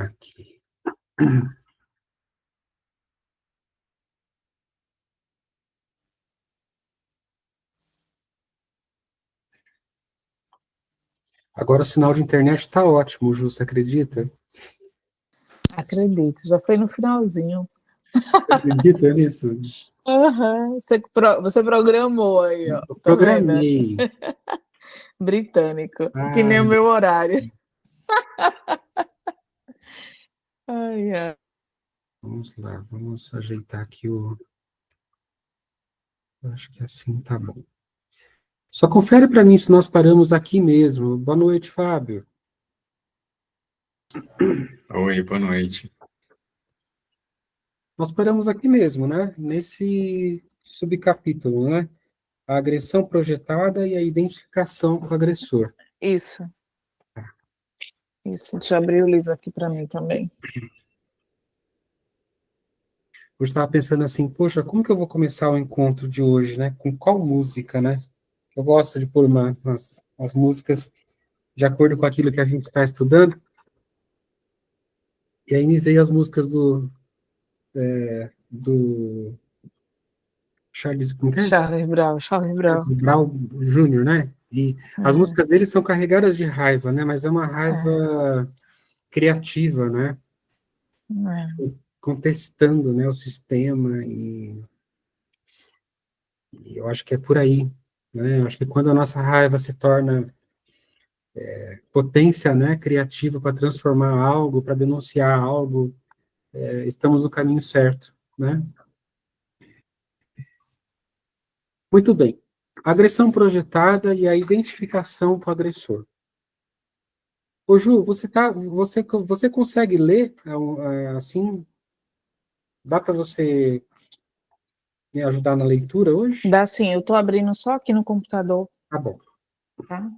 Aqui. Agora o sinal de internet está ótimo, Ju, você acredita? Acredito, já foi no finalzinho. Você acredita nisso? Aham, você programou aí, ó. Eu Tá vendo? programei. Britânico, que nem Ai, o meu horário. Ai, ai. vamos lá, vamos ajeitar aqui o. Acho que assim tá bom. Só confere para mim se nós paramos aqui mesmo. Boa noite, Fábio. Oi, boa noite. Nós paramos aqui mesmo, né? Nesse subcapítulo, né? A agressão projetada e a identificação com o agressor. Isso, isso. Deixa eu abrir o livro aqui para mim também. Eu estava pensando assim, poxa, como que eu vou começar o encontro de hoje, né? Com qual música, né? Eu gosto de pôr umas músicas de acordo com aquilo que a gente está estudando. E aí me veio as músicas do Charles, como que é? Charlie Brown, Charlie Brown. Brown Jr., né? E as É, músicas dele são carregadas de raiva, né? Mas é uma é, raiva criativa, né? é. Contestando, né, o sistema e eu acho que é por aí, né? Eu acho que quando a nossa raiva se torna potência, né, criativa para transformar algo, para denunciar algo, estamos no caminho certo, né? Muito bem. Agressão projetada e a identificação com o agressor. Ô, Ju, você consegue ler assim? Dá para você me ajudar na leitura hoje? Dá sim, eu tô abrindo só aqui no computador, Tá bom. tá?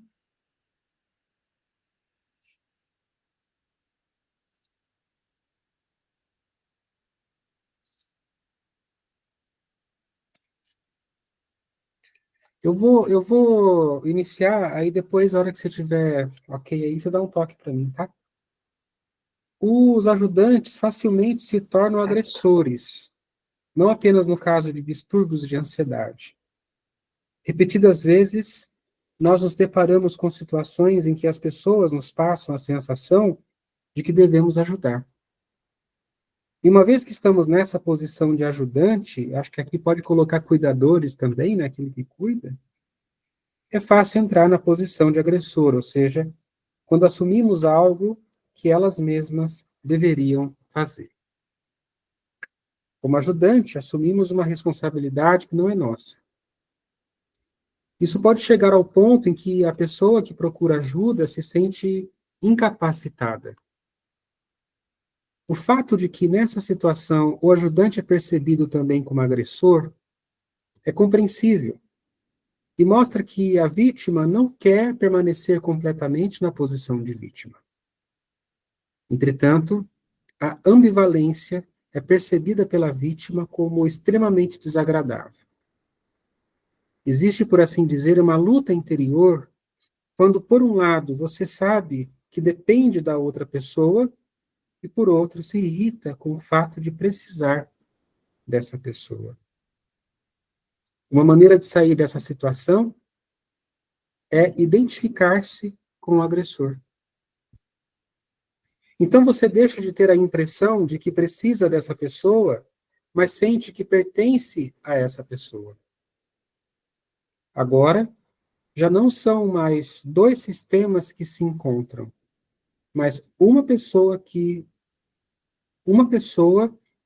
Eu vou iniciar, aí depois, na hora que você tiver ok aí, você dá um toque para mim, tá? Os ajudantes facilmente se tornam Certo. agressores, não apenas no caso de distúrbios de ansiedade. Repetidas vezes, nós nos deparamos com situações em que as pessoas nos passam a sensação de que devemos ajudar. E uma vez que estamos nessa posição de ajudante, acho que aqui pode colocar cuidadores também, né, aquele que cuida, é fácil entrar na posição de agressor, ou seja, quando assumimos algo que elas mesmas deveriam fazer. Como ajudante, assumimos uma responsabilidade que não é nossa. Isso pode chegar ao ponto em que a pessoa que procura ajuda se sente incapacitada. O fato de que nessa situação o ajudante é percebido também como agressor é compreensível e mostra que a vítima não quer permanecer completamente na posição de vítima. Entretanto, a ambivalência é percebida pela vítima como extremamente desagradável. Existe, por assim dizer, uma luta interior quando, por um lado, você sabe que depende da outra pessoa e, por outro, se irrita com o fato de precisar dessa pessoa. Uma maneira de sair dessa situação é identificar-se com o agressor. Então você deixa de ter a impressão de que precisa dessa pessoa, mas sente que pertence a essa pessoa. Agora, já não são mais dois sistemas que se encontram, mas uma pessoa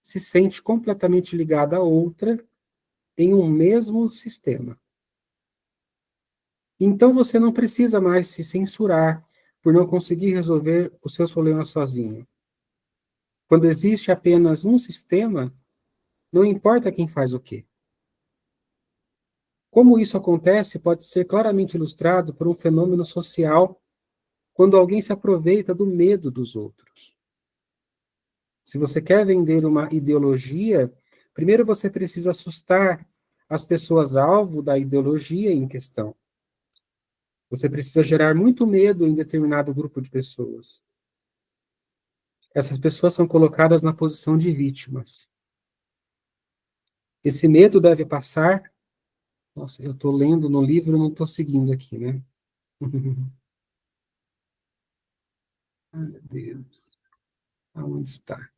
se sente completamente ligada à outra em um mesmo sistema. Então você não precisa mais se censurar por não conseguir resolver os seus problemas sozinho. Quando existe apenas um sistema, não importa quem faz o quê. Como isso acontece pode ser claramente ilustrado por um fenômeno social quando alguém se aproveita do medo dos outros. Se você quer vender uma ideologia, primeiro você precisa assustar as pessoas-alvo da ideologia em questão. Você precisa gerar muito medo em determinado grupo de pessoas. essas pessoas são colocadas na posição de vítimas. Esse medo deve passar. Nossa, eu estou lendo no livro e não estou seguindo aqui, né? Ai, meu Deus. Aonde está?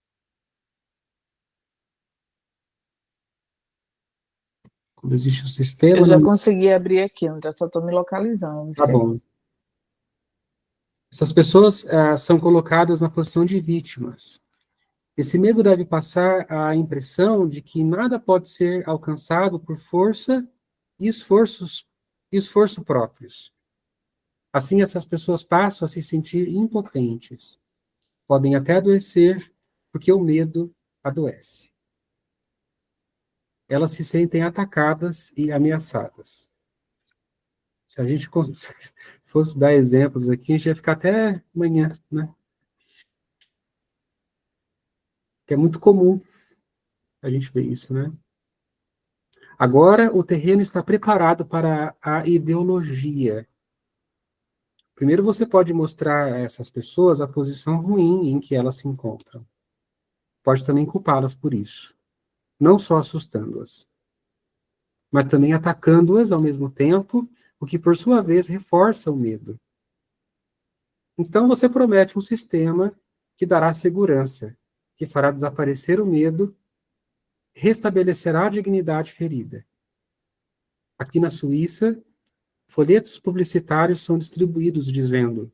Quando existe o sistema, Eu já não... consegui abrir aqui, André, só estou me localizando. Tá bom. Essas pessoas são colocadas na posição de vítimas. Esse medo deve passar a impressão de que nada pode ser alcançado por força e esforço próprios. Assim, essas pessoas passam a se sentir impotentes. Podem até adoecer, porque o medo adoece. Elas se sentem atacadas e ameaçadas. Se a gente fosse dar exemplos aqui, a gente ia ficar até amanhã, né? Que é muito comum a gente ver isso, né? Agora, o terreno está preparado para a ideologia. Primeiro, você pode mostrar a essas pessoas a posição ruim em que elas se encontram. Pode também culpá-las por isso. Não só assustando-as, mas também atacando-as ao mesmo tempo, o que, por sua vez, reforça o medo. Então, você promete um sistema que dará segurança, que fará desaparecer o medo, restabelecerá a dignidade ferida. Aqui na Suíça, folhetos publicitários são distribuídos dizendo: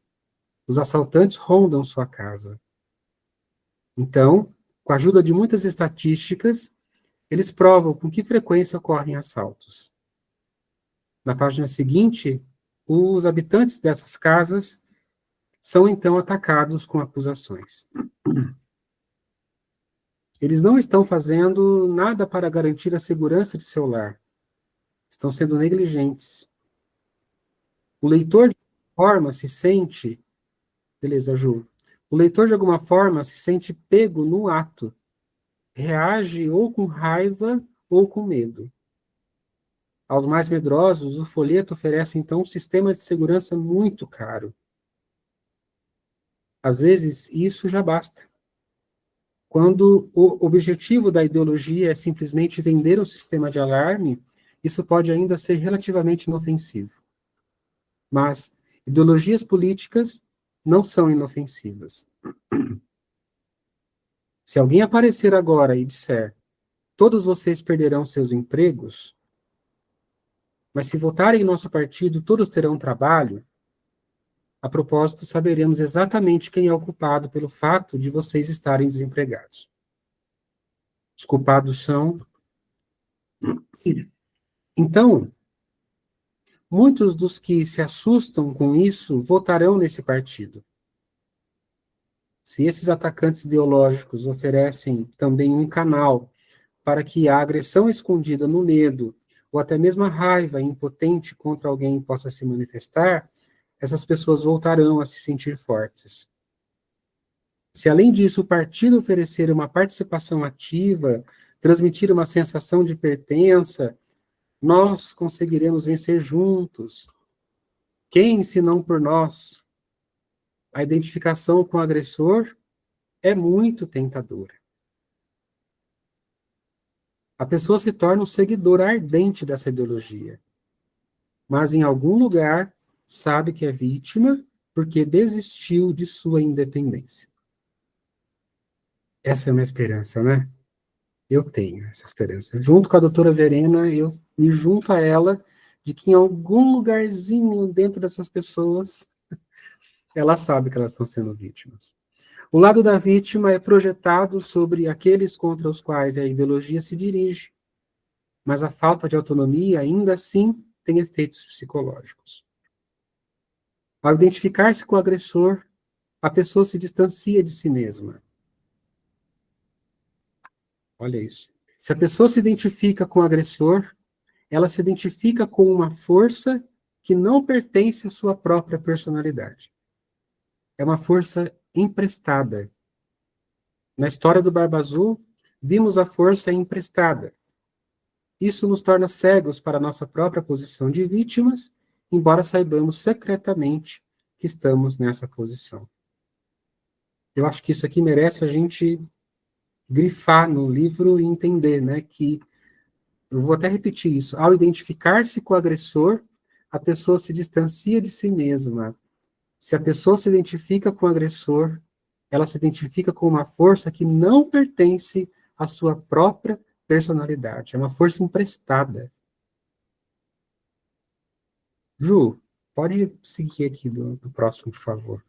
os assaltantes rondam sua casa. Então, com a ajuda de muitas estatísticas, eles provam com que frequência ocorrem assaltos. Na página seguinte, os habitantes dessas casas são então atacados com acusações. Eles não estão fazendo nada para garantir a segurança de seu lar. Estão sendo negligentes. O leitor, de alguma forma, se sente... Beleza, Ju. O leitor, de alguma forma, se sente pego no ato. Reage ou com raiva ou com medo. Aos mais medrosos, o folheto oferece, então, um sistema de segurança muito caro. Às vezes, isso já basta. Quando o objetivo da ideologia é simplesmente vender um sistema de alarme, isso pode ainda ser relativamente inofensivo. Mas ideologias políticas não são inofensivas. Se alguém aparecer agora e disser: todos vocês perderão seus empregos, mas se votarem em nosso partido, todos terão trabalho, a propósito, saberemos exatamente quem é o culpado pelo fato de vocês estarem desempregados. Os culpados são... Então, muitos dos que se assustam com isso votarão nesse partido. Se esses atacantes ideológicos oferecem também um canal para que a agressão escondida no medo, ou até mesmo a raiva impotente contra alguém possa se manifestar, essas pessoas voltarão a se sentir fortes. Se, além disso, o partido oferecer uma participação ativa, transmitir uma sensação de pertença, nós conseguiremos vencer juntos. Quem, se não por nós? A identificação com o agressor é muito tentadora. A pessoa se torna um seguidor ardente dessa ideologia, mas em algum lugar sabe que é vítima porque desistiu de sua independência. Essa é a minha esperança, né? Eu tenho essa esperança. Junto com a doutora Verena, eu me junto a ela de que em algum lugarzinho dentro dessas pessoas, ela sabe que elas estão sendo vítimas. O lado da vítima é projetado sobre aqueles contra os quais a ideologia se dirige, mas a falta de autonomia ainda assim tem efeitos psicológicos. Ao identificar-se com o agressor, a pessoa se distancia de si mesma. Olha isso. Se a pessoa se identifica com o agressor, ela se identifica com uma força que não pertence à sua própria personalidade. É uma força emprestada. Na história do Barba Azul, vimos a força emprestada. Isso nos torna cegos para a nossa própria posição de vítimas, embora saibamos secretamente que estamos nessa posição. eu acho que isso aqui merece a gente grifar no livro e entender, né, que, eu vou até repetir isso, ao identificar-se com o agressor, a pessoa se distancia de si mesma. Se a pessoa se identifica com o agressor, ela se identifica com uma força que não pertence à sua própria personalidade, é uma força emprestada. Ju, pode seguir aqui do próximo, por favor.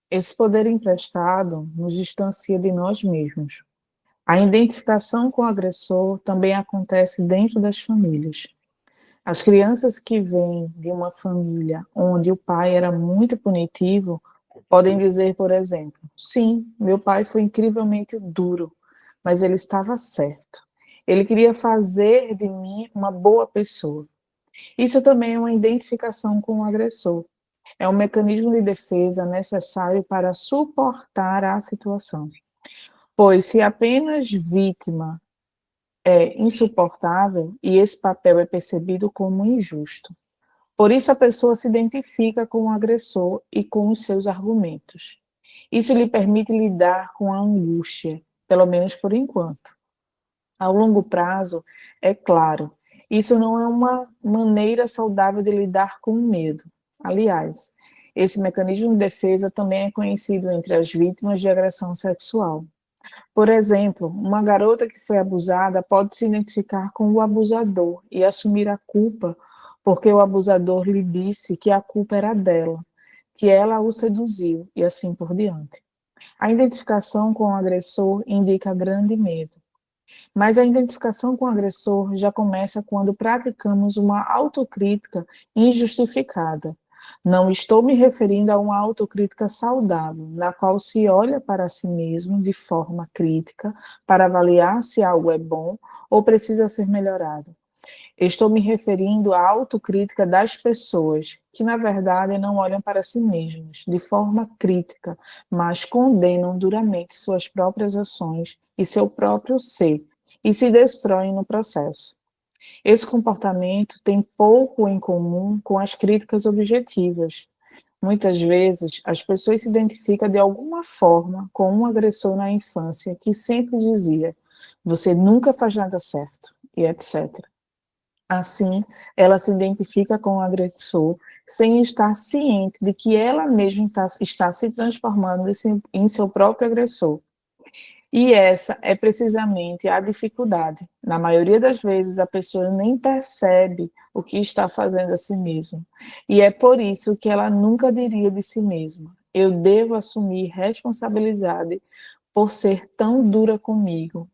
Esse poder emprestado nos distancia de nós mesmos. A identificação com o agressor também acontece dentro das famílias. As crianças que vêm de uma família onde o pai era muito punitivo podem dizer, por exemplo, sim, meu pai foi incrivelmente duro, mas ele estava certo. Ele queria fazer de mim uma boa pessoa. Isso também é uma identificação com o agressor. É um mecanismo de defesa necessário para suportar a situação. Pois se apenas vítima é insuportável e esse papel é percebido como injusto. Por isso a pessoa se identifica com o agressor e com os seus argumentos. Isso lhe permite lidar com a angústia, pelo menos por enquanto. Ao longo prazo, é claro, isso não é uma maneira saudável de lidar com o medo. Aliás, esse mecanismo de defesa também é conhecido entre as vítimas de agressão sexual. Por exemplo, uma garota que foi abusada pode se identificar com o abusador e assumir a culpa porque o abusador lhe disse que a culpa era dela, que ela o seduziu e assim por diante. A identificação com o agressor indica grande medo. Mas a identificação com o agressor já começa quando praticamos uma autocrítica injustificada. Não estou me referindo a uma autocrítica saudável, na qual se olha para si mesmo de forma crítica para avaliar se algo é bom ou precisa ser melhorado. Estou me referindo à autocrítica das pessoas, que na verdade não olham para si mesmas de forma crítica, mas condenam duramente suas próprias ações e seu próprio ser, e se destroem no processo. Esse comportamento tem pouco em comum com as críticas objetivas. Muitas vezes, as pessoas se identificam de alguma forma com um agressor na infância que sempre dizia: você nunca faz nada certo, e etc. Assim, ela se identifica com o agressor sem estar ciente de que ela mesma está se transformando em seu próprio agressor. E essa é precisamente a dificuldade. Na maioria das vezes, a pessoa nem percebe o que está fazendo a si mesma. E é por isso que ela nunca diria de si mesma: eu devo assumir responsabilidade por ser tão dura comigo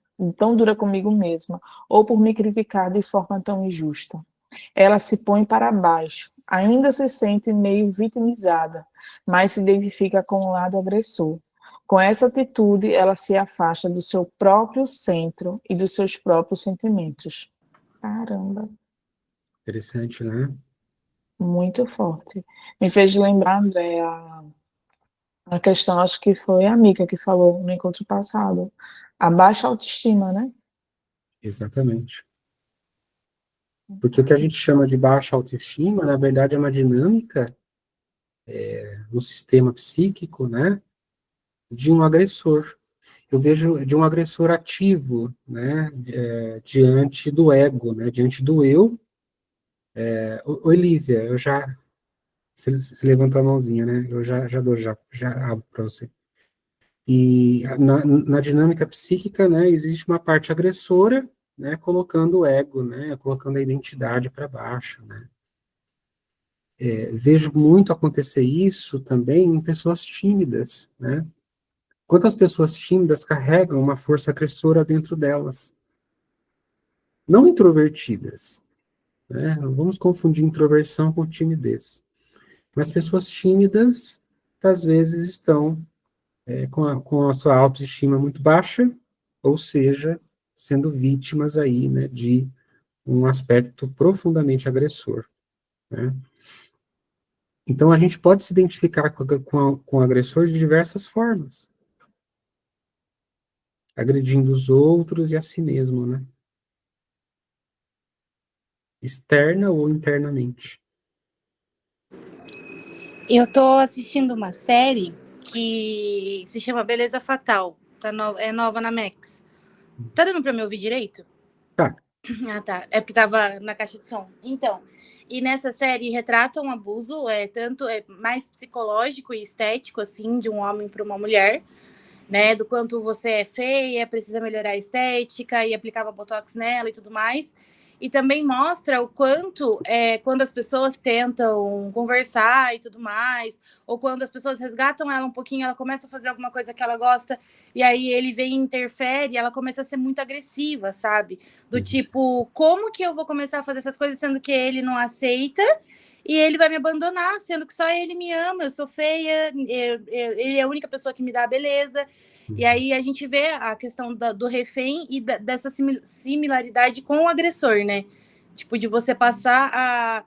mesma, ou por me criticar de forma tão injusta. Ela se põe para baixo, ainda se sente meio vitimizada, mas se identifica com o lado agressor. Com essa atitude, ela se afasta do seu próprio centro e dos seus próprios sentimentos. Caramba, Interessante, né? muito forte. Me fez lembrar, André, a questão, acho que foi a Mica que falou no encontro passado, a baixa autoestima, né? Exatamente. Porque o que a gente chama de baixa autoestima, na verdade, é uma dinâmica no sistema psíquico, né, de um agressor. Eu vejo de um agressor ativo, né, diante do ego, né, diante do eu. Olivia, eu já, você levantou a mãozinha, né, eu já dou, já abro para você. E na dinâmica psíquica, né, existe uma parte agressora, né, colocando o ego, né, colocando a identidade para baixo, né. Vejo muito acontecer isso também em pessoas tímidas, né. Quantas pessoas tímidas carregam uma força agressora dentro delas? Não introvertidas, né? Não vamos confundir introversão com timidez. Mas pessoas tímidas, às vezes, estão com a sua autoestima muito baixa, ou seja, sendo vítimas aí, né, de um aspecto profundamente agressor, né? Então, a gente pode se identificar com o agressor de diversas formas, agredindo os outros e a si mesmo, né? Externa ou internamente. Eu tô assistindo uma série que se chama Beleza Fatal. É nova na Max. Tá dando pra me ouvir direito? Tá. Ah, tá. É porque tava na caixa de som. Então, e nessa série retrata um abuso, tanto mais psicológico e estético, assim, de um homem para uma mulher, né? Do quanto você é feia, precisa melhorar a estética e aplicava botox nela e tudo mais. E também mostra o quanto, quando as pessoas tentam conversar e tudo mais, ou quando as pessoas resgatam ela um pouquinho, ela começa a fazer alguma coisa que ela gosta, e aí ele vem e interfere, ela começa a ser muito agressiva, sabe? Do tipo, como que eu vou começar a fazer essas coisas sendo que ele não aceita? E ele vai me abandonar, sendo que só ele me ama, eu sou feia, ele é a única pessoa que me dá a beleza. E aí a gente vê a questão do refém e dessa similaridade com o agressor, né? Tipo, de você passar a.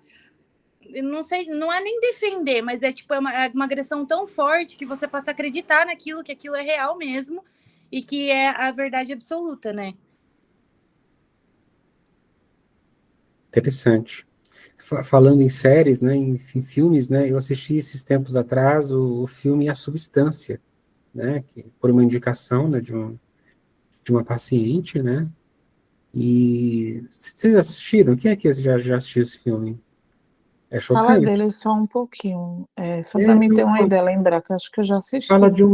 Não sei, não é nem defender, mas é uma agressão tão forte que você passa a acreditar naquilo, que aquilo é real mesmo e que é a verdade absoluta, né? Interessante. Falando em séries, né, em filmes, né, eu assisti esses tempos atrás o filme A Substância, né, por uma indicação, né, de uma paciente, né, e vocês assistiram? Quem é que já assistiu esse filme? É Fala chocante. dele só um pouquinho, só para É, mim ter uma não, ideia, lembrar que eu acho que eu já fala assisti.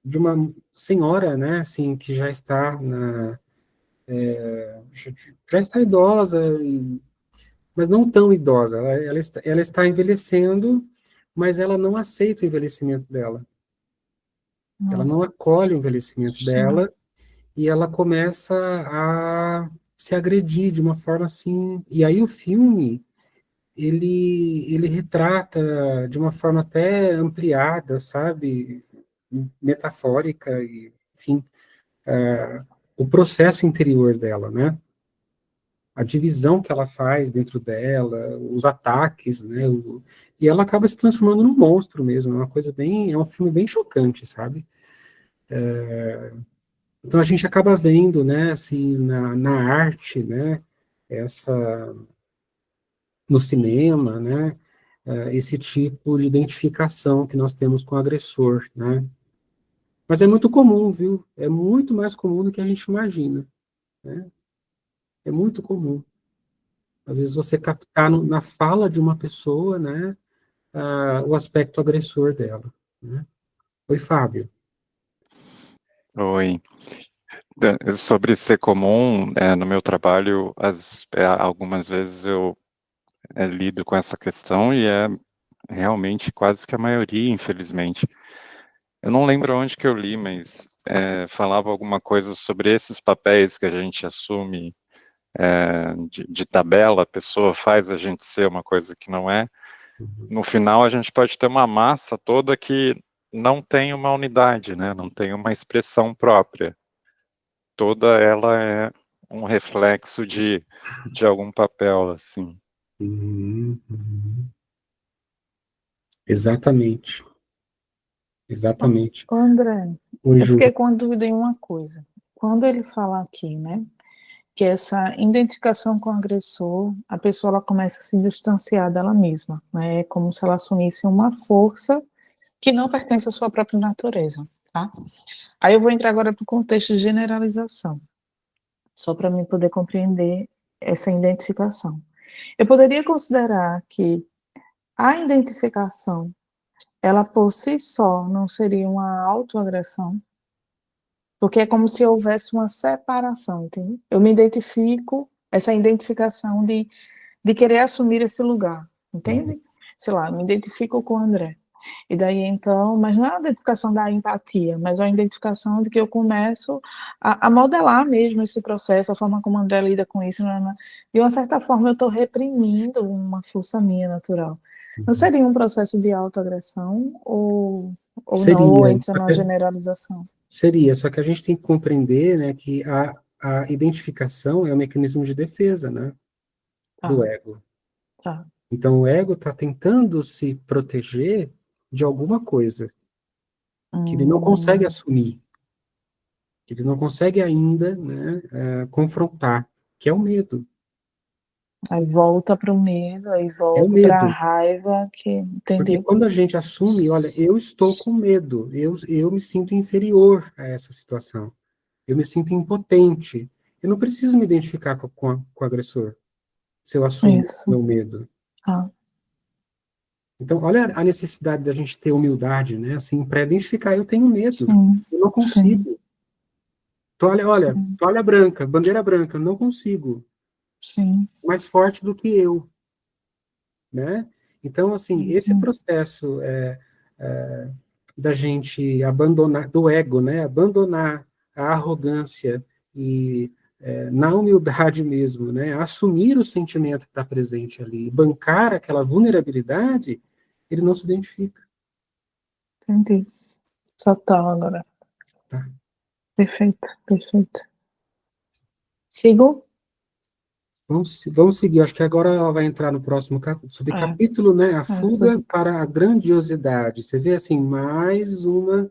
de uma senhora, né, assim, que já está já está idosa, mas não tão idosa. Ela está envelhecendo, mas ela não aceita o envelhecimento dela. Ela Não não acolhe o envelhecimento assisti. dela e ela começa a se agredir de uma forma assim. E aí o filme ele retrata de uma forma até ampliada, sabe, metafórica e, enfim, o processo interior dela, né? A divisão que ela faz dentro dela, os ataques, né? E ela acaba se transformando num monstro mesmo, é uma coisa bem, é um filme bem chocante, sabe? Então a gente acaba vendo, né, assim, na arte, né, essa, no cinema, né, esse tipo de identificação que nós temos com o agressor, né? Mas é muito comum, viu? É muito mais comum do que a gente imagina, né? É muito comum. Às vezes você captar na fala de uma pessoa, né, o aspecto agressor dela, né? Oi, Fábio. Oi. Sobre ser comum, no meu trabalho, algumas vezes eu lido com essa questão e é realmente quase que a maioria, infelizmente. Eu não lembro onde que eu li, mas falava alguma coisa sobre esses papéis que a gente assume de tabela, a pessoa faz a gente ser uma coisa que não é. No final, a gente pode ter uma massa toda que não tem uma unidade, né? Não tem uma expressão própria. Toda ela é um reflexo de algum papel, assim. Uhum. Exatamente. Exatamente. Ô, André, Oi, eu Ju. fiquei com dúvida em uma coisa. Quando ele fala aqui, né, que essa identificação com o agressor, a pessoa ela começa a se distanciar dela mesma, né? É como se ela assumisse uma força que não pertence à sua própria natureza, tá? Aí eu vou entrar agora para o contexto de generalização, só para mim poder compreender essa identificação. Eu poderia considerar que a identificação, ela por si só não seria uma autoagressão, porque é como se houvesse uma separação, entende? Eu me identifico, essa identificação de querer assumir esse lugar, entende? Sei lá, me identifico com o André. E daí então, mas não é a identificação da empatia, mas é a identificação de que eu começo a modelar mesmo esse processo, a forma como o André lida com isso. De uma certa forma, eu estou reprimindo uma força minha natural. Não seria um processo de autoagressão ou não, ou Seria, entra só na que, generalização? só que a gente tem que compreender, né, que a identificação é um mecanismo de defesa, né, do Tá, ego. tá. Então, o ego está tentando se proteger de alguma coisa que ele não consegue Hum, assumir, que ele não consegue ainda, né, confrontar, que é o medo. Aí volta para o medo, aí É o volta para a medo. raiva, que Porque entendi. quando a gente assume, olha, eu estou com medo, eu me sinto inferior a essa situação, eu me sinto impotente, eu não preciso me identificar com o agressor, se eu assumo Isso. meu medo. Ah, Então, olha a necessidade da gente ter humildade, né? Assim, para identificar, eu tenho medo, sim, eu não sim, consigo. sim, Toalha branca, bandeira branca, não consigo. sim. Mais forte do que eu, né? Então, assim, esse Uhum. processo da gente abandonar, do ego, né? Abandonar a arrogância e na humildade mesmo, né? Assumir o sentimento que está presente ali, bancar aquela vulnerabilidade, ele não se identifica. Entendi. Total agora. Tá? Perfeito, perfeito. Sigo? Vamos seguir, acho que agora ela vai entrar no próximo É, subcapítulo, né? A fuga sobre... para a grandiosidade. Você vê, assim, mais uma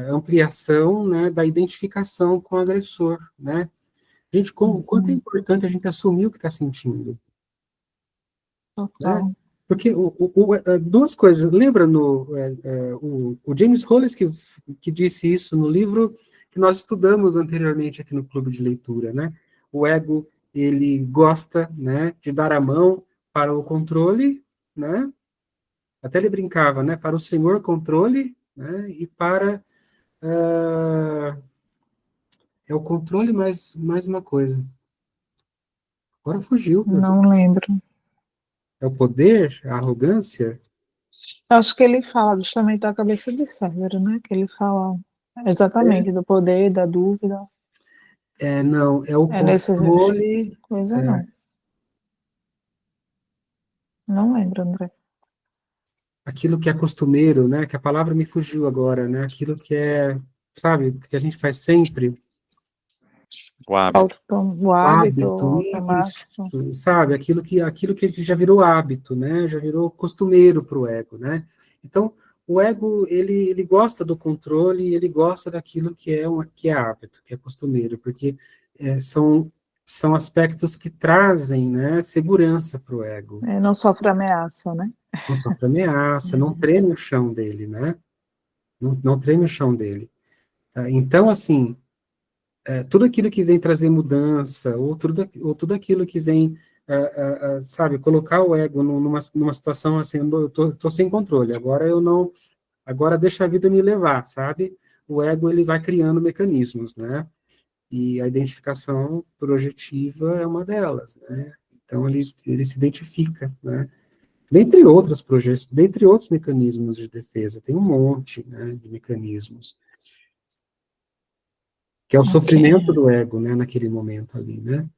ampliação, né, da identificação com o agressor, né? Gente, o quanto é Uhum. importante a gente assumir o que está sentindo, né? Total. Porque duas coisas, lembra o James Hollis que disse isso no livro que nós estudamos anteriormente aqui no Clube de Leitura, né? O ego, ele gosta, né, de dar a mão para o controle, né? Até ele brincava, né? Para o senhor controle, né? E para é o controle mais uma coisa. Agora fugiu, meu Deus. Não lembro. É o poder, a arrogância? Acho que ele fala justamente da cabeça de Cérebro, né? Que ele fala É, exatamente do poder, da dúvida. não, é o É nesse controle, coisa, não. Não lembro, André. aquilo que é costumeiro, né? Que a palavra me fugiu agora, né? Aquilo que é, sabe, que a gente faz sempre, O hábito. O o hábito hábito, isso, automático. sabe? Aquilo que já virou hábito, né? Já virou costumeiro para o ego, né? Então, o ego, ele gosta do controle, ele gosta daquilo que é hábito, que é costumeiro, porque são aspectos que trazem, né, segurança para o ego. É, não sofre ameaça, né? Não sofre ameaça, não treme o chão dele, né? Não treme o chão dele. Então, assim, tudo aquilo que vem trazer mudança, ou tudo aquilo que vem, sabe, colocar o ego numa situação assim, eu tô sem controle, agora deixa a vida me levar, sabe? O ego, ele vai criando mecanismos, né? E a identificação projetiva é uma delas, né? Então, ele se identifica, né? Dentre outros mecanismos de defesa, tem um monte, né, de mecanismos, que é o Ok. sofrimento do ego, né, naquele momento ali, né?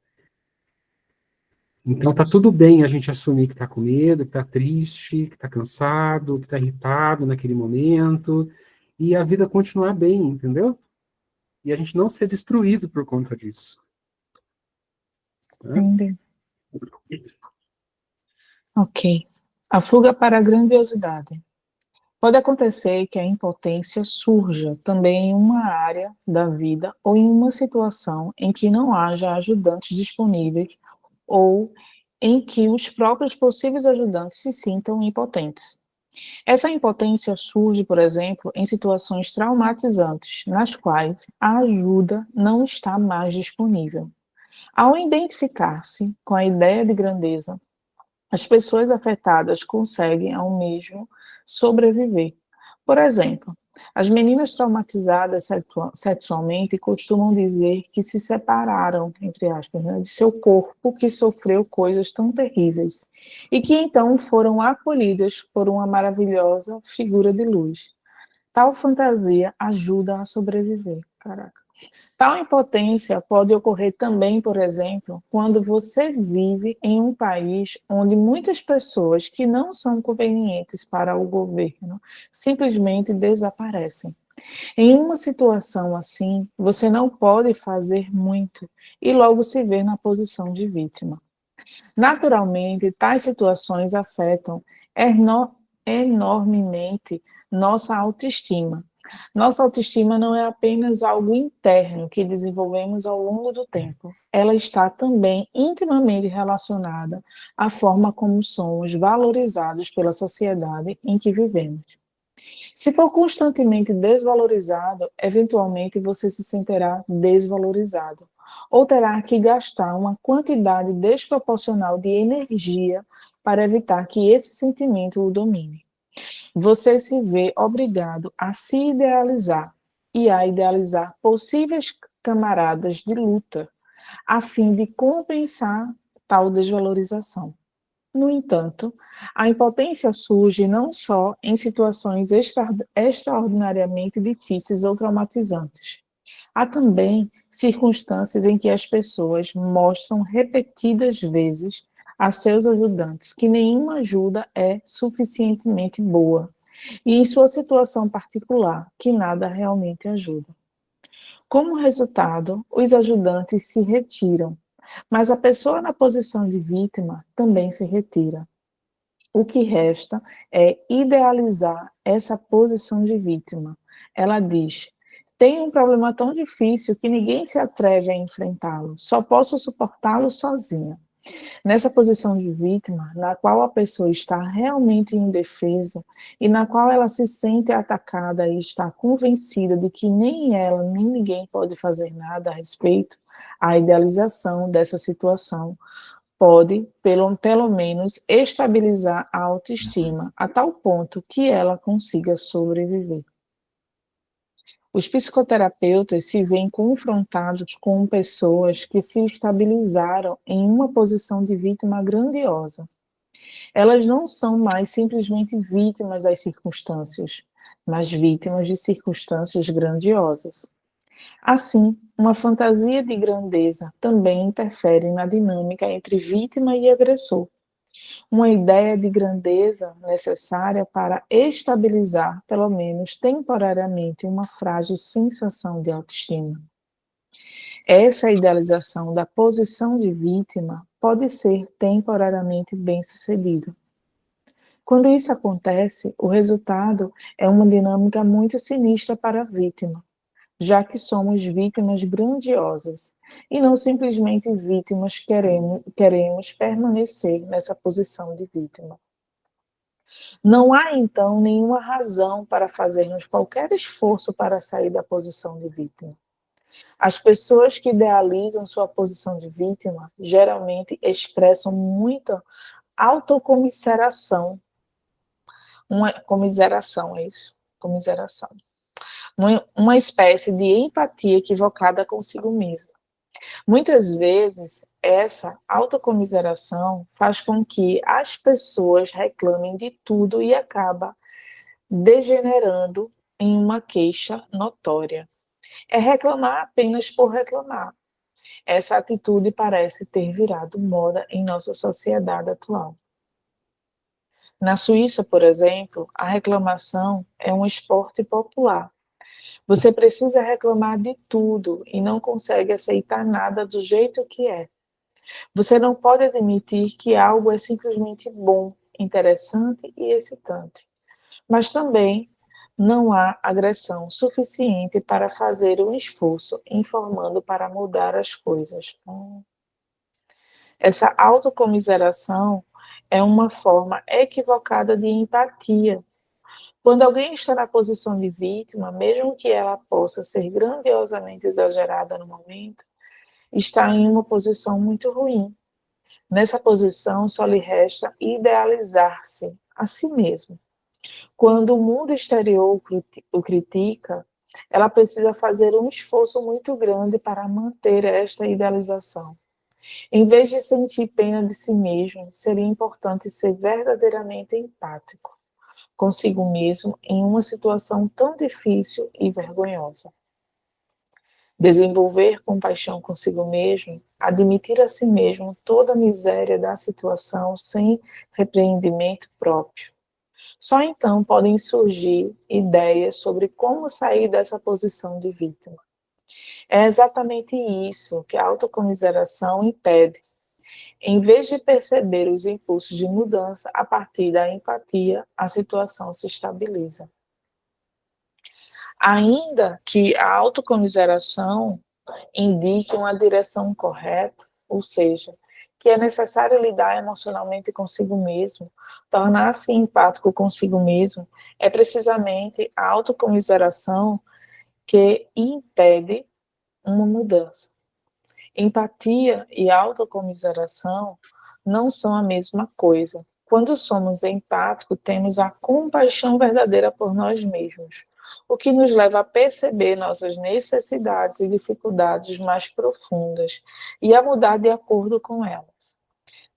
Então tá tudo bem a gente assumir que tá com medo, que tá triste, que tá cansado, que tá irritado naquele momento, e a vida continuar bem, entendeu? E a gente não ser destruído por conta disso, né? Entendi. Ok. A fuga para a grandiosidade. Pode acontecer que a impotência surja também em uma área da vida ou em uma situação em que não haja ajudantes disponíveis ou em que os próprios possíveis ajudantes se sintam impotentes. Essa impotência surge, por exemplo, em situações traumatizantes, nas quais a ajuda não está mais disponível. Ao identificar-se com a ideia de grandeza, as pessoas afetadas conseguem, ao mesmo, sobreviver. Por exemplo, as meninas traumatizadas sexualmente costumam dizer que se separaram, entre aspas, né, de seu corpo que sofreu coisas tão terríveis e que então foram acolhidas por uma maravilhosa figura de luz. Tal fantasia ajuda a sobreviver. Caraca. Tal impotência pode ocorrer também, por exemplo, quando você vive em um país onde muitas pessoas que não são convenientes para o governo simplesmente desaparecem. Em uma situação assim, você não pode fazer muito e logo se vê na posição de vítima. Naturalmente, tais situações afetam enormemente nossa autoestima Nossa autoestima não é apenas algo interno que desenvolvemos ao longo do tempo. Ela está também intimamente relacionada à forma como somos valorizados pela sociedade em que vivemos. Se for constantemente desvalorizado, eventualmente você se sentirá desvalorizado ou terá que gastar uma quantidade desproporcional de energia para evitar que esse sentimento o domine. Você se vê obrigado a se idealizar e a idealizar possíveis camaradas de luta, a fim de compensar tal desvalorização. No entanto, a impotência surge não só em situações extraordinariamente difíceis ou traumatizantes. Há também circunstâncias em que as pessoas mostram repetidas vezes a seus ajudantes que nenhuma ajuda é suficientemente boa, e em sua situação particular, que nada realmente ajuda. Como resultado, os ajudantes se retiram, mas a pessoa na posição de vítima também se retira. O que resta é idealizar essa posição de vítima. Ela diz: tenho um problema tão difícil que ninguém se atreve a enfrentá-lo, só posso suportá-lo sozinha. Nessa posição de vítima, na qual a pessoa está realmente indefesa e na qual ela se sente atacada e está convencida de que nem ela nem ninguém pode fazer nada a respeito, a idealização dessa situação pode, pelo menos, estabilizar a autoestima a tal ponto que ela consiga sobreviver. Os psicoterapeutas se veem confrontados com pessoas que se estabilizaram em uma posição de vítima grandiosa. Elas não são mais simplesmente vítimas das circunstâncias, mas vítimas de circunstâncias grandiosas. Assim, uma fantasia de grandeza também interfere na dinâmica entre vítima e agressor. Uma ideia de grandeza necessária para estabilizar, pelo menos temporariamente, uma frágil sensação de autoestima. Essa idealização da posição de vítima pode ser temporariamente bem-sucedida. Quando isso acontece, o resultado é uma dinâmica muito sinistra para a vítima, já que somos vítimas grandiosas e não simplesmente vítimas queremos permanecer nessa posição de vítima. Não há, então, nenhuma razão para fazermos qualquer esforço para sair da posição de vítima. As pessoas que idealizam sua posição de vítima geralmente expressam muita autocomiseração. Comiseração, é isso? Comiseração. Uma espécie de empatia equivocada consigo mesma. Muitas vezes, essa autocomiseração faz com que as pessoas reclamem de tudo e acaba degenerando em uma queixa notória. É reclamar apenas por reclamar. Essa atitude parece ter virado moda em nossa sociedade atual. Na Suíça, por exemplo, a reclamação é um esporte popular. Você precisa reclamar de tudo e não consegue aceitar nada do jeito que é. Você não pode admitir que algo é simplesmente bom, interessante e excitante. Mas também não há agressão suficiente para fazer um esforço informando para mudar as coisas. Essa autocomiseração é uma forma equivocada de empatia. Quando alguém está na posição de vítima, mesmo que ela possa ser grandiosamente exagerada no momento, está em uma posição muito ruim. Nessa posição, só lhe resta idealizar-se a si mesmo. Quando o mundo exterior o critica, ela precisa fazer um esforço muito grande para manter esta idealização. Em vez de sentir pena de si mesmo, seria importante ser verdadeiramente empático consigo mesmo em uma situação tão difícil e vergonhosa. Desenvolver compaixão consigo mesmo, admitir a si mesmo toda a miséria da situação sem repreendimento próprio. Só então podem surgir ideias sobre como sair dessa posição de vítima. É exatamente isso que a autocomiseração impede. Em vez de perceber os impulsos de mudança a partir da empatia, a situação se estabiliza. Ainda que a autocomiseração indique uma direção correta, ou seja, que é necessário lidar emocionalmente consigo mesmo, tornar-se empático consigo mesmo, é precisamente a autocomiseração que impede uma mudança. Empatia e autocomiseração não são a mesma coisa. Quando somos empáticos, temos a compaixão verdadeira por nós mesmos, o que nos leva a perceber nossas necessidades e dificuldades mais profundas e a mudar de acordo com elas.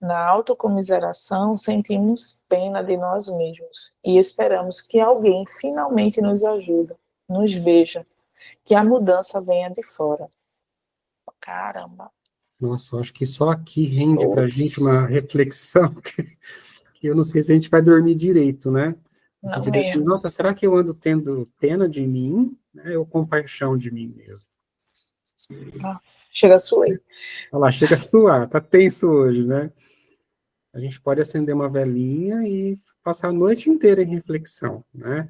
Na autocomiseração, sentimos pena de nós mesmos e esperamos que alguém finalmente nos ajude, nos veja, que a mudança venha de fora. Caramba. Nossa, eu acho que só aqui rende para a gente uma Nossa. reflexão que eu não sei se a gente vai dormir direito, né? No Não sentido assim, mesmo. nossa, será que eu ando tendo pena de mim, né, ou compaixão de mim mesmo? Chega a suar. Olha lá, chega a suar, tá tenso hoje, né? A gente pode acender uma velinha e passar a noite inteira em reflexão, né?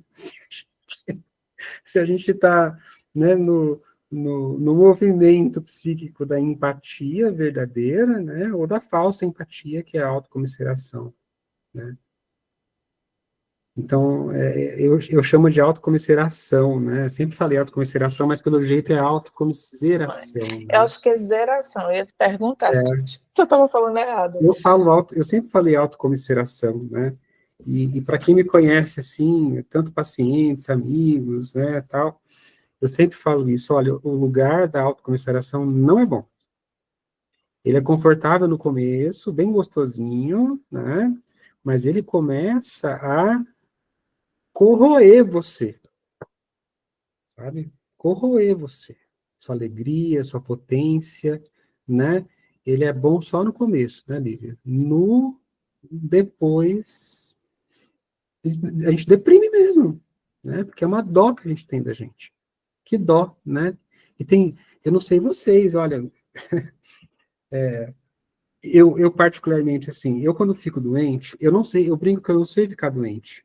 Se a gente está, né, no movimento psíquico da empatia verdadeira, né, ou da falsa empatia, que é a autocomiseração, né? Então, eu chamo de autocomiseração, né? Sempre falei autocomiseração, mas pelo jeito é autocomiseração, Eu né? acho que é zeração. Eu ia te perguntar se você estava falando errado. Eu sempre falei autocomiseração, né? E para quem me conhece, assim, tanto pacientes, amigos, né, tal, eu sempre falo isso, olha, o lugar da autocomiseração não é bom. Ele é confortável no começo, bem gostosinho, né? Mas ele começa a corroer você, sabe? Corroer você. Sua alegria, sua potência, né? Ele é bom só no começo, né, Lívia? No depois a gente deprime mesmo, né? Porque é uma dó que a gente tem da gente. Que dó, né? E tem, eu não sei vocês, olha, eu particularmente, assim, eu quando fico doente, eu não sei, eu brinco que eu não sei ficar doente.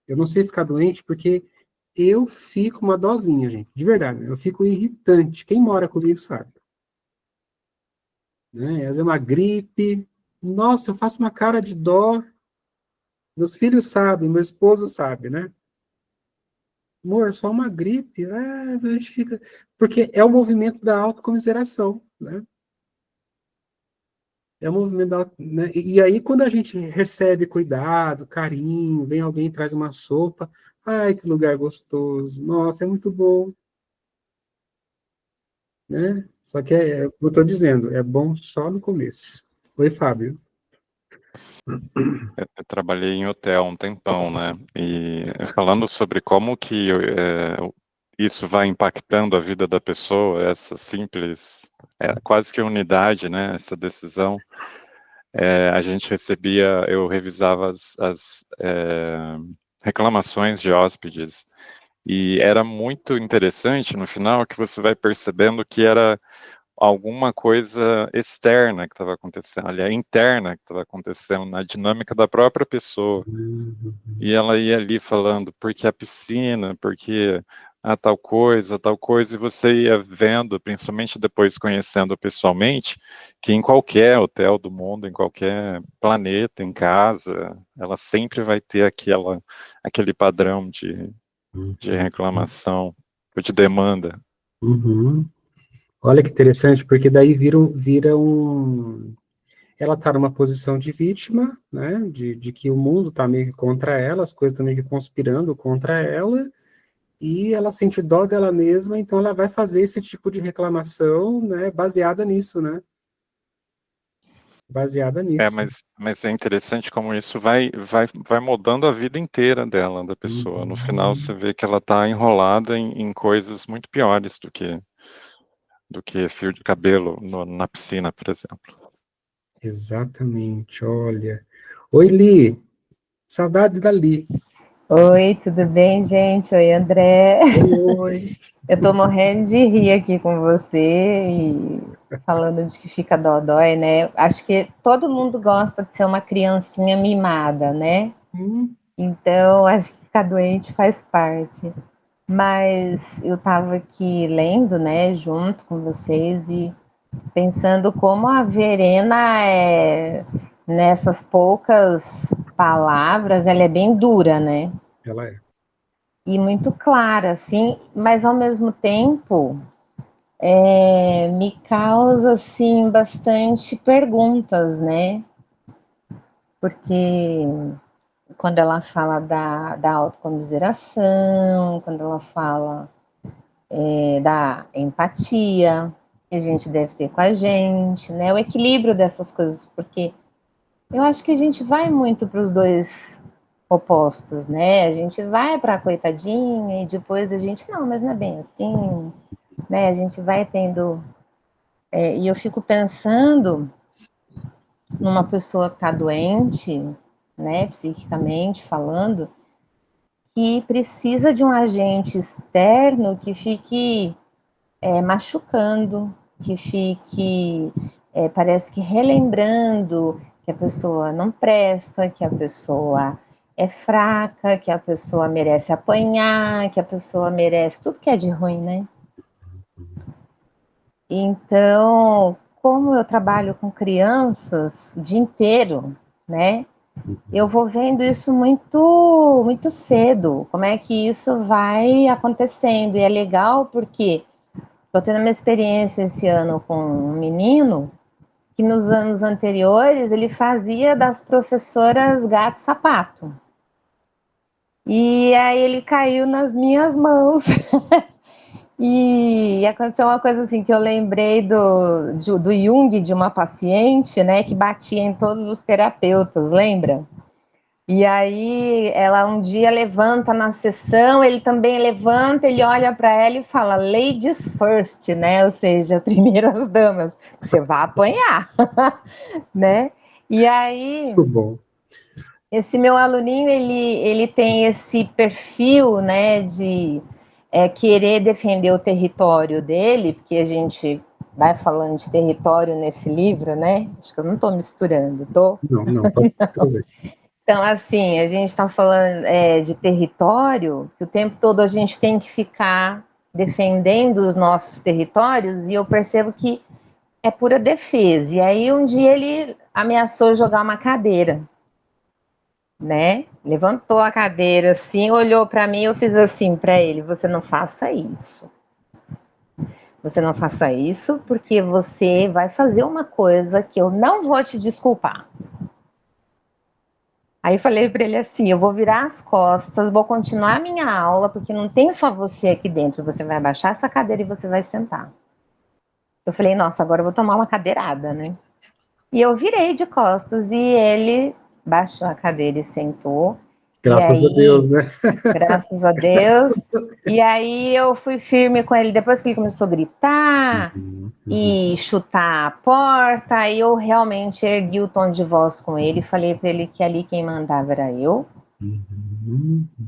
Eu não sei ficar doente porque eu fico uma dosinha, gente, de verdade, eu fico irritante. Quem mora comigo sabe, né? Às vezes é uma gripe, nossa, eu faço uma cara de dó, meus filhos sabem, meu esposo sabe, né? Amor, só uma gripe, a gente fica... Porque é o movimento da autocomiseração, né? É o movimento da... Né? E aí, quando a gente recebe cuidado, carinho, vem alguém e traz uma sopa, ai, que lugar gostoso, nossa, é muito bom, né? Só que eu estou dizendo, é bom só no começo. Oi, Fábio. Eu trabalhei em hotel um tempão, né? E falando sobre como que isso vai impactando a vida da pessoa, essa simples, quase que unidade, né? Essa decisão. A gente recebia, eu revisava as reclamações de hóspedes e era muito interessante no final que você vai percebendo que era alguma coisa externa que estava acontecendo, aliás, interna que estava acontecendo na dinâmica da própria pessoa. E ela ia ali falando, porque a piscina, porque a tal coisa, e você ia vendo, principalmente depois conhecendo pessoalmente, que em qualquer hotel do mundo, em qualquer planeta, em casa, ela sempre vai ter aquele padrão de reclamação, ou de demanda. Uhum. Olha que interessante, porque daí vira um... Ela está numa posição de vítima, né? De que o mundo está meio que contra ela, as coisas estão meio que conspirando contra ela, e ela sente dó dela mesma, então ela vai fazer esse tipo de reclamação, né? Baseada nisso, né? Baseada nisso. Mas é interessante como isso vai mudando a vida inteira dela, da pessoa. No final, você vê que ela está enrolada em coisas muito piores do que fio de cabelo na piscina, por exemplo. Exatamente, olha. Oi, Li. Saudade da Li. Oi, tudo bem, gente? Oi, André. Oi. Eu tô morrendo de rir aqui com você e falando de que fica dodói, né? Acho que todo mundo gosta de ser uma criancinha mimada, né? Então, acho que ficar doente faz parte. Mas eu estava aqui lendo, né, junto com vocês e pensando como a Verena nessas poucas palavras, ela é bem dura, né? Ela é. E muito clara, assim, mas ao mesmo tempo me causa, assim, bastante perguntas, né? Porque quando ela fala da autocomiseração, quando ela fala da empatia que a gente deve ter com a gente, né? O equilíbrio dessas coisas, porque eu acho que a gente vai muito para os dois opostos, né? A gente vai para a coitadinha e depois a gente, não, mas não é bem assim, né? A gente vai tendo... e eu fico pensando numa pessoa que está doente, né, psiquicamente falando, que precisa de um agente externo que fique machucando, que fique, parece que relembrando que a pessoa não presta, que a pessoa é fraca, que a pessoa merece apanhar, que a pessoa merece tudo que é de ruim, né? Então, como eu trabalho com crianças o dia inteiro, né? Eu vou vendo isso muito, muito cedo, como é que isso vai acontecendo. E é legal porque estou tendo uma experiência esse ano com um menino que nos anos anteriores ele fazia das professoras gato-sapato. E aí ele caiu nas minhas mãos. E aconteceu uma coisa assim que eu lembrei do Jung, de uma paciente, né, que batia em todos os terapeutas, lembra? E aí ela um dia levanta na sessão, ele também levanta, ele olha para ela e fala ladies first, né? Ou seja, primeiro as damas, você vai apanhar, né? E aí Muito bom. esse meu aluninho, ele tem esse perfil, né, de querer defender o território dele, porque a gente vai falando de território nesse livro, né? Acho que eu não estou misturando, tô? Não, pode trazer. Então, assim, a gente está falando de território, que o tempo todo a gente tem que ficar defendendo os nossos territórios, e eu percebo que é pura defesa. E aí, um dia ele ameaçou jogar uma cadeira, né? Levantou a cadeira assim, olhou para mim, eu fiz assim para ele: você não faça isso. Você não faça isso, porque você vai fazer uma coisa que eu não vou te desculpar. Aí eu falei para ele assim: eu vou virar as costas, vou continuar a minha aula, porque não tem só você aqui dentro, você vai abaixar essa cadeira e você vai sentar. Eu falei: nossa, agora eu vou tomar uma cadeirada, né? E eu virei de costas e ele baixou a cadeira e sentou. Graças a Deus, né? Graças a Deus. E aí eu fui firme com ele, depois que ele começou a gritar e chutar a porta, aí eu realmente ergui o tom de voz com ele e falei para ele que ali quem mandava era eu.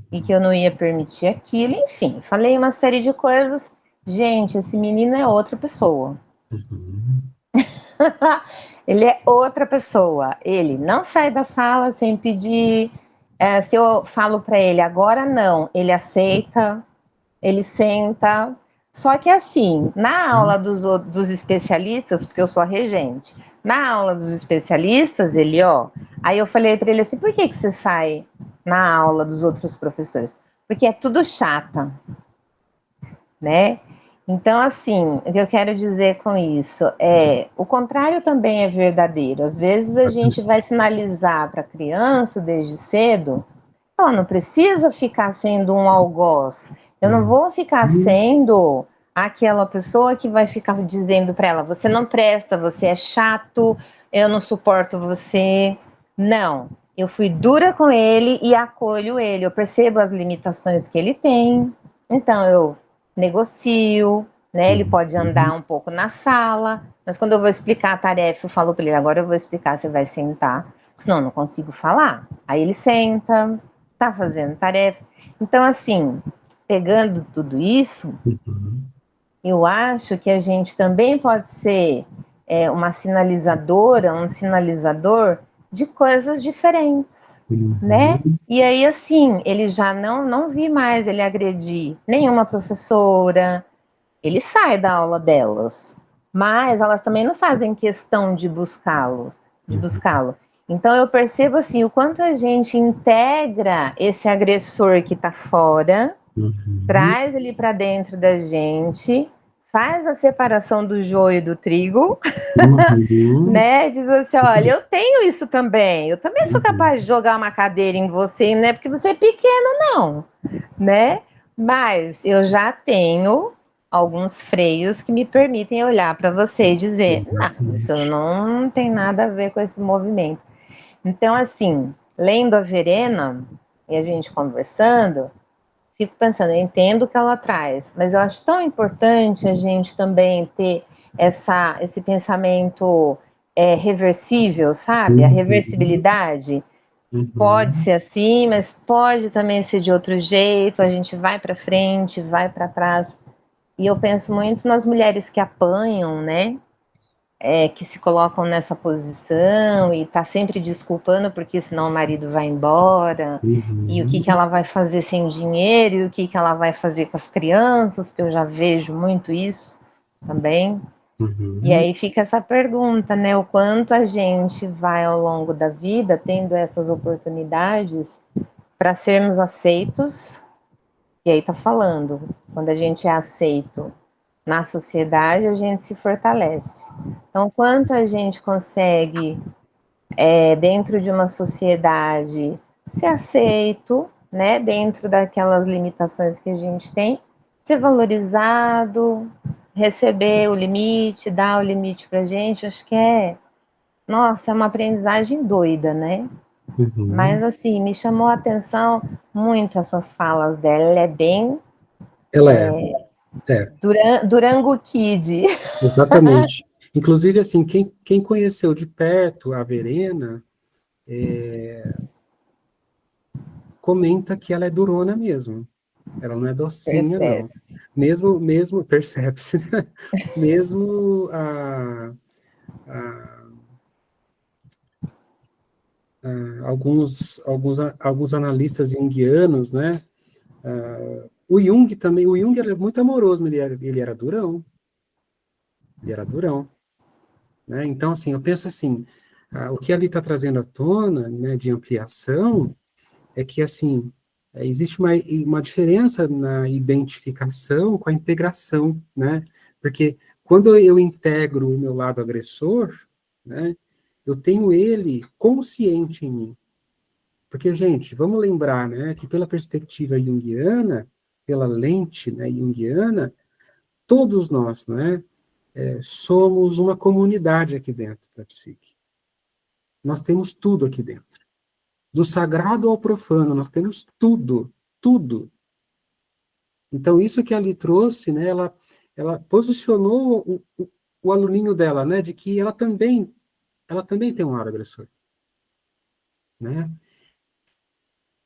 E que eu não ia permitir aquilo, enfim, falei uma série de coisas. Gente, esse menino é outra pessoa. Ele é outra pessoa. Ele não sai da sala sem pedir. Se eu falo para ele agora não, ele aceita, ele senta. Só que assim, na aula dos especialistas, porque eu sou a regente, na aula dos especialistas, aí eu falei para ele assim: por que você sai na aula dos outros professores? Porque é tudo chata, né? Então, assim, o que eu quero dizer com isso o contrário também é verdadeiro. Às vezes a gente vai sinalizar para a criança desde cedo: ela não precisa ficar sendo um algoz. Eu não vou ficar sendo aquela pessoa que vai ficar dizendo para ela: você não presta, você é chato, eu não suporto você. Não, eu fui dura com ele e acolho ele. Eu percebo as limitações que ele tem, então eu negocio, né? Ele pode andar um pouco na sala, mas quando eu vou explicar a tarefa, eu falo para ele: agora eu vou explicar, você vai sentar, senão eu não consigo falar. Aí ele senta, tá fazendo tarefa. Então, assim, pegando tudo isso, eu acho que a gente também pode ser uma sinalizadora, um sinalizador de coisas diferentes, né? E aí, assim, ele já não vi mais ele agredir nenhuma professora, ele sai da aula delas, mas elas também não fazem questão de buscá-lo. Então eu percebo assim o quanto a gente integra esse agressor que está fora, traz ele para dentro da gente, faz a separação do joio e do trigo, né? Diz assim, olha, eu tenho isso também. Eu também sou capaz de jogar uma cadeira em você, não é porque você é pequeno, não, né? Mas eu já tenho alguns freios que me permitem olhar para você e dizer, não, isso não tem nada a ver com esse movimento. Então, assim, lendo a Verena e a gente conversando, fico pensando, eu entendo o que ela traz, mas eu acho tão importante a gente também ter esse pensamento reversível, sabe? A reversibilidade. Pode ser assim, mas pode também ser de outro jeito, a gente vai para frente, vai para trás. E eu penso muito nas mulheres que apanham, né? Que se colocam nessa posição e tá sempre desculpando porque senão o marido vai embora, e o que ela vai fazer sem dinheiro, e o que ela vai fazer com as crianças, porque eu já vejo muito isso também. E aí fica essa pergunta, né? O quanto a gente vai ao longo da vida tendo essas oportunidades para sermos aceitos, e aí tá falando, quando a gente é aceito na sociedade, a gente se fortalece. Então, quanto a gente consegue, dentro de uma sociedade, ser aceito, né, dentro daquelas limitações que a gente tem, ser valorizado, receber o limite, dar o limite pra gente, acho que nossa, é uma aprendizagem doida, né? Mas, assim, me chamou a atenção muito essas falas dela, ela é bem... Ela é. Durango Kid. Exatamente. Inclusive, assim, quem conheceu de perto a Verena, comenta que ela é durona mesmo. Ela não é docinha, não. Percebe-se. Mesmo percebe-se, né? Mesmo alguns analistas junguianos, né? O Jung também, o Jung era muito amoroso, mas ele era durão. Ele era durão. Né? Então, assim, eu penso assim, o que ali está trazendo à tona, né, de ampliação, é que, assim, existe uma diferença na identificação com a integração, né? Porque quando eu integro o meu lado agressor, né, eu tenho ele consciente em mim. Porque, gente, vamos lembrar, né, que pela perspectiva junguiana, pela lente, né, junguiana, todos nós, né, somos uma comunidade aqui dentro da psique. Nós temos tudo aqui dentro. Do sagrado ao profano, nós temos tudo, tudo. Então, isso que ali trouxe, né, ela posicionou o aluninho dela, né, de que ela também tem um lado agressor. Né?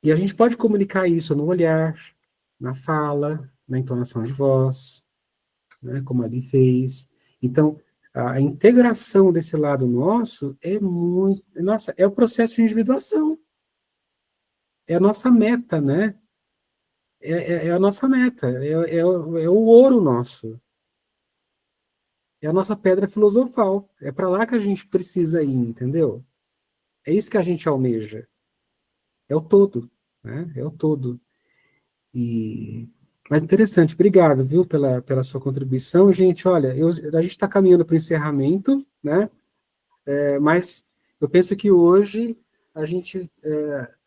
E a gente pode comunicar isso no olhar, na fala, na entonação de voz, né, como ali fez. Então, a integração desse lado nosso é muito... Nossa, é o processo de individuação. É a nossa meta, né? É a nossa meta, é o ouro nosso. É a nossa pedra filosofal. É para lá que a gente precisa ir, entendeu? É isso que a gente almeja. É o todo, né? É o todo. Mas interessante, obrigado, viu, pela sua contribuição. Gente, olha, a gente está caminhando para o encerramento, né? Mas eu penso que hoje a gente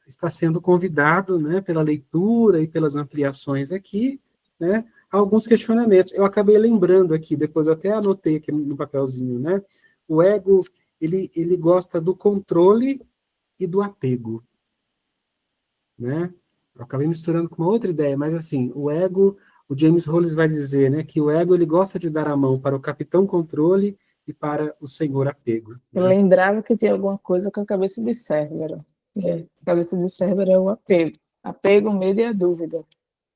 está sendo convidado, né, pela leitura e pelas ampliações aqui, né, a alguns questionamentos. Eu acabei lembrando aqui, depois eu até anotei aqui no papelzinho, né? O ego, ele gosta do controle e do apego, né? Eu acabei misturando com uma outra ideia, mas assim, o James Hollis vai dizer, né, que o ego ele gosta de dar a mão para o capitão controle e para o senhor apego. Eu Né? lembrava que tinha alguma coisa com a cabeça de Cérbero. A cabeça de Cérbero é o apego. Apego, o medo e a dúvida.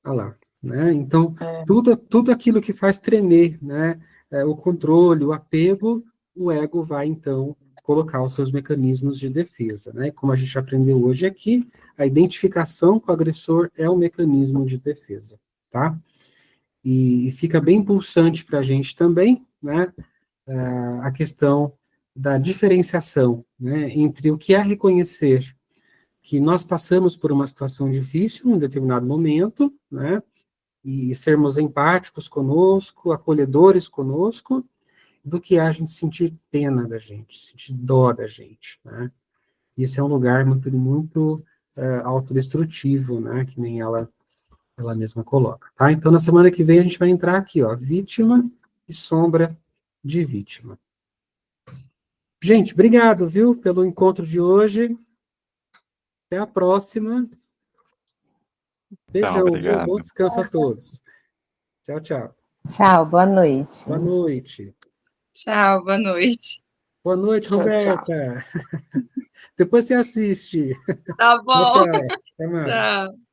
Olha lá, né? Então, tudo aquilo que faz tremer, né, o controle, o apego, o ego vai, então, colocar os seus mecanismos de defesa, né? Como a gente aprendeu hoje aqui, a identificação com o agressor é um mecanismo de defesa, tá? E fica bem pulsante para a gente também, né? A questão da diferenciação, né? Entre o que é reconhecer que nós passamos por uma situação difícil em determinado momento, né? E sermos empáticos conosco, acolhedores conosco, do que a gente sentir pena da gente, sentir dó da gente, né? E esse é um lugar muito autodestrutivo, né? Que nem ela mesma coloca, tá? Então, na semana que vem, a gente vai entrar aqui, ó, vítima e sombra de vítima. Gente, obrigado, viu, pelo encontro de hoje. Até a próxima. Beijão, viu? obrigado. Bom descanso a todos. Tchau, tchau. Tchau, boa noite. Boa noite. Tchau, boa noite. Boa noite, Tchau, Roberta. Depois você assiste. Tá Tchau, bom. tchau. Até mais. Tchau.